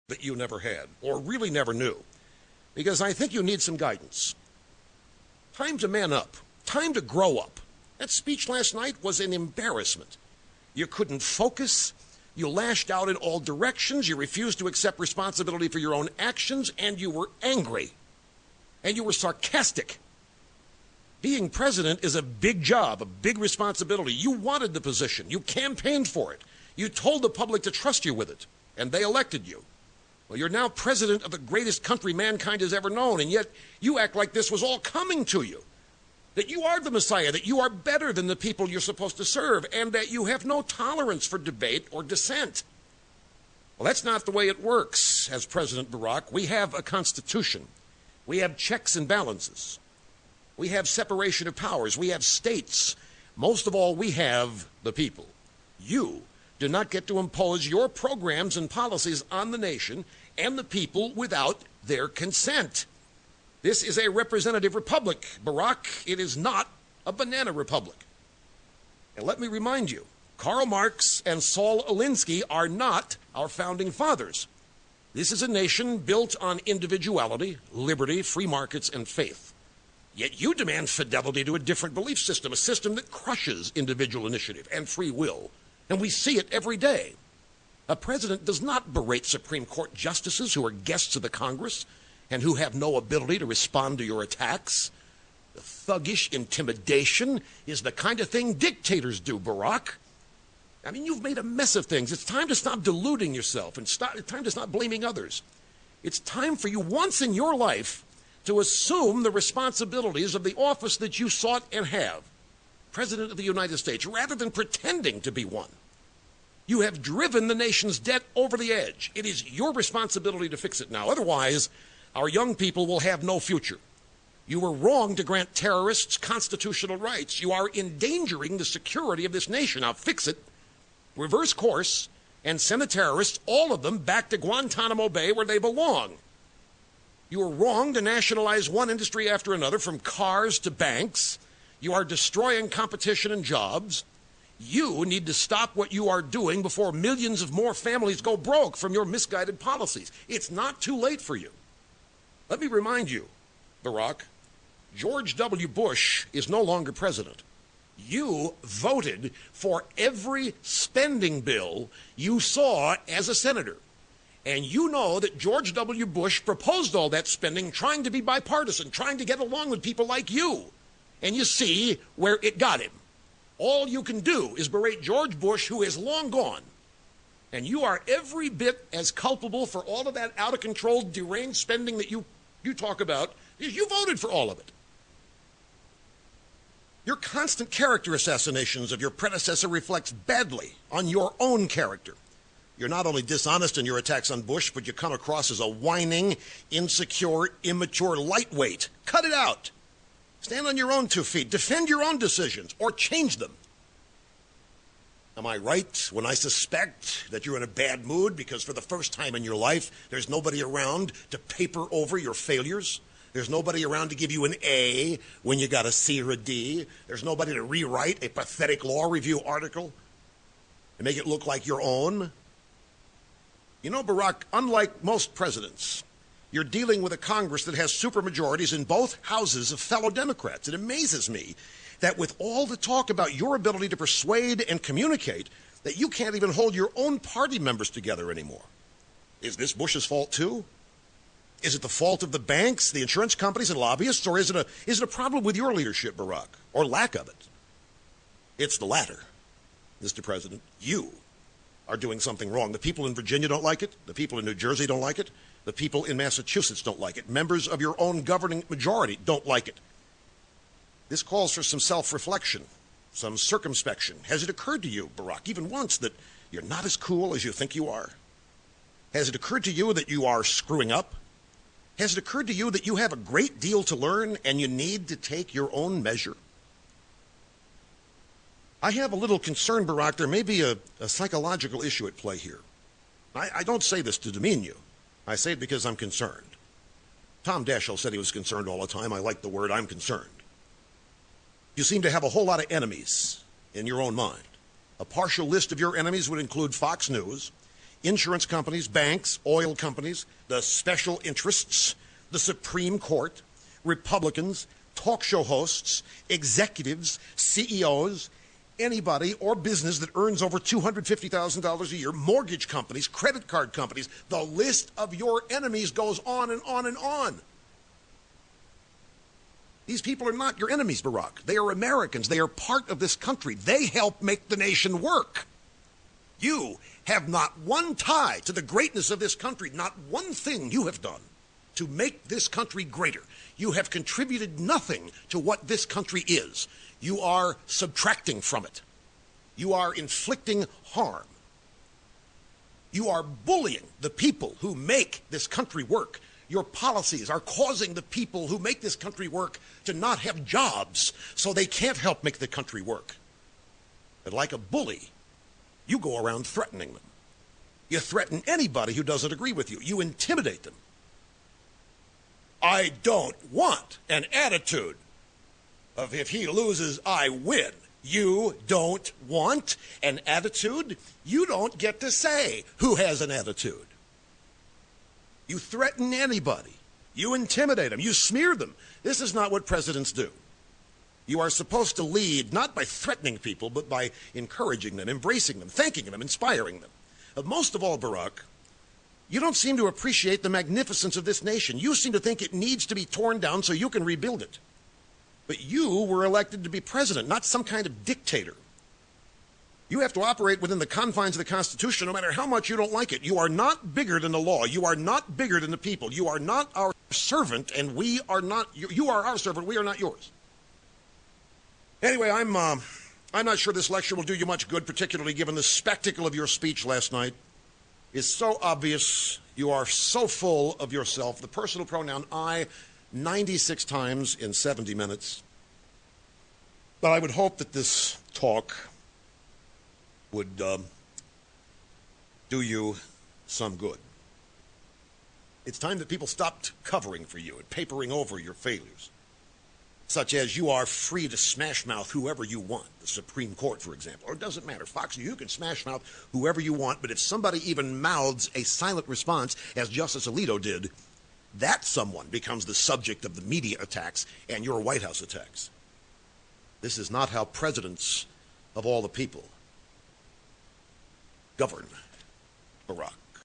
that you never had, or really never knew, because I think you need some guidance. Time to man up. Time to grow up. That speech last night was an embarrassment. You couldn't focus. You lashed out in all directions. You refused to accept responsibility for your own actions, and you were angry. And you were sarcastic. Being president is a big job, a big responsibility. You wanted the position. You campaigned for it. You told the public to trust you with it, and they elected you. Well, you're now president of the greatest country mankind has ever known, and yet you act like this was all coming to you. That you are the Messiah, that you are better than the people you're supposed to serve, and that you have no tolerance for debate or dissent. Well, that's not the way it works as President Barack. We have a constitution. We have checks and balances. We have separation of powers. We have states. Most of all, we have the people. You do not get to impose your programs and policies on the nation and the people without their consent. This is a representative republic, Barack. It is not a banana republic. And let me remind you, Karl Marx and Saul Alinsky are not our founding fathers. This is a nation built on individuality, liberty, free markets, and faith. Yet you demand fidelity to a different belief system, a system that crushes individual initiative and free will. And we see it every day. A president does not berate Supreme Court justices who are guests of the Congress and who have no ability to respond to your attacks. The thuggish intimidation is the kind of thing dictators do, Barack. I mean, you've made a mess of things. It's time to stop deluding yourself and it's time to stop blaming others. It's time for you once in your life to assume the responsibilities of the office that you sought and have, President of the United States, rather than pretending to be one. You have driven the nation's debt over the edge. It is your responsibility to fix it now. Otherwise, our young people will have no future. You were wrong to grant terrorists constitutional rights. You are endangering the security of this nation. Now fix it, reverse course, and send the terrorists, all of them, back to Guantanamo Bay where they belong. You were wrong to nationalize one industry after another, from cars to banks. You are destroying competition and jobs. You need to stop what you are doing before millions of more families go broke from your misguided policies. It's not too late for you. Let me remind you, Barack, George W. Bush is no longer president. You voted for every spending bill you saw as a senator. And you know that George W. Bush proposed all that spending trying to be bipartisan, trying to get along with people like you. And you see where it got him. All you can do is berate George Bush, who is long gone. And you are every bit as culpable for all of that out-of-control, deranged spending that you talk about, because you voted for all of it. Your constant character assassinations of your predecessor reflects badly on your own character. You're not only dishonest in your attacks on Bush, but you come across as a whining, insecure, immature lightweight. Cut it out. Stand on your own 2 feet. Defend your own decisions, or change them. Am I right when I suspect that you're in a bad mood because for the first time in your life, there's nobody around to paper over your failures? There's nobody around to give you an A when you got a C or a D. There's nobody to rewrite a pathetic law review article and make it look like your own? You know, Barack, unlike most presidents, you're dealing with a Congress that has supermajorities in both houses of fellow Democrats. It amazes me that with all the talk about your ability to persuade and communicate, that you can't even hold your own party members together anymore. Is this Bush's fault too? Is it the fault of the banks, the insurance companies, and lobbyists, or is it a problem with your leadership, Barack, or lack of it? It's the latter, Mr. President. You are doing something wrong. The people in Virginia don't like it. The people in New Jersey don't like it. The people in Massachusetts don't like it. Members of your own governing majority don't like it. This calls for some self-reflection, some circumspection. Has it occurred to you, Barack, even once, that you're not as cool as you think you are? Has it occurred to you that you are screwing up? Has it occurred to you that you have a great deal to learn and you need to take your own measure? I have a little concern, Barack. There may be a psychological issue at play here. I don't say this to demean you. I say it because I'm concerned. Tom Daschle said he was concerned all the time. I like the word "I'm concerned." You seem to have a whole lot of enemies in your own mind. A partial list of your enemies would include Fox News, insurance companies, banks, oil companies, the special interests, the Supreme Court, Republicans, talk show hosts, executives, CEOs, anybody or business that earns over $250,000 a year, mortgage companies, credit card companies. The list of your enemies goes on and on and on. These people are not your enemies, Barack. They are Americans. They are part of this country. They help make the nation work. You have not one tie to the greatness of this country, not one thing you have done to make this country greater. You have contributed nothing to what this country is. You are subtracting from it. You are inflicting harm. You are bullying the people who make this country work. Your policies are causing the people who make this country work to not have jobs, so they can't help make the country work. And like a bully, you go around threatening them. You threaten anybody who doesn't agree with you. You intimidate them. I don't want an attitude of if he loses, I win. You don't want an attitude? You don't get to say who has an attitude. You threaten anybody. You intimidate them. You smear them. This is not what presidents do. You are supposed to lead not by threatening people, but by encouraging them, embracing them, thanking them, inspiring them. But most of all, Barack, you don't seem to appreciate the magnificence of this nation. You seem to think it needs to be torn down so you can rebuild it. But you were elected to be president, not some kind of dictator. You have to operate within the confines of the Constitution no matter how much you don't like it. You are not bigger than the law. You are not bigger than the people. You are not our servant, and we are not, you are our servant, we are not yours. Anyway, I'm not sure this lecture will do you much good, particularly given the spectacle of your speech last night is so obvious. You are so full of yourself. The personal pronoun I 96 times in 70 minutes. But I would hope that this talk would do you some good. It's time that people stopped covering for you and papering over your failures, such as you are free to smash mouth whoever you want, the Supreme Court, for example. Or it doesn't matter. Fox, you can smash mouth whoever you want, but if somebody even mouths a silent response, as Justice Alito did, that someone becomes the subject of the media attacks and your White House attacks. This is not how presidents of all the people govern, Barack.